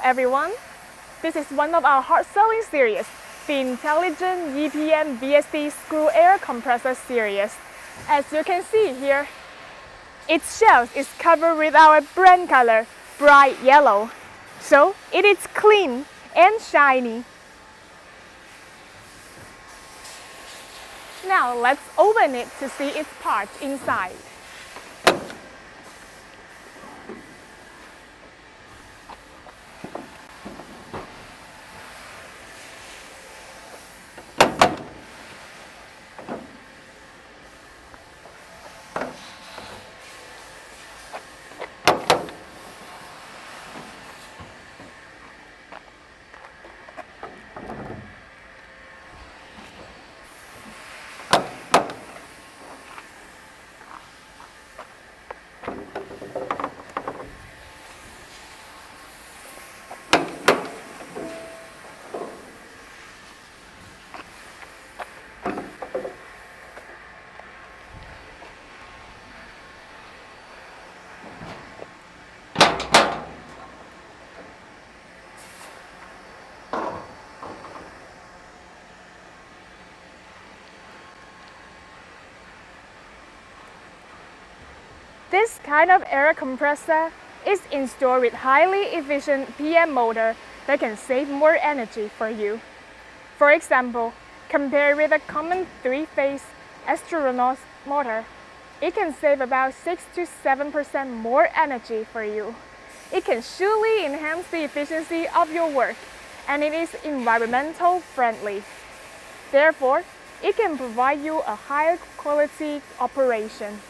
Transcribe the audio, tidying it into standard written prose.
everyone, this is one of our hard-selling series, the Intelligent EPM VSD Screw Air Compressor series. As you can see here, its shell is covered with our brand color, bright yellow, so it is clean and shiny. Now let's open it to see its parts inside. This kind of air compressor is installed with highly efficient PM motor that can save more energy for you. For example, compared with a common three-phase astronaut motor, it can save about 6 to 7% more energy for you. It can surely enhance the efficiency of your work, and it is environmental friendly. Therefore, it can provide you a higher quality operation.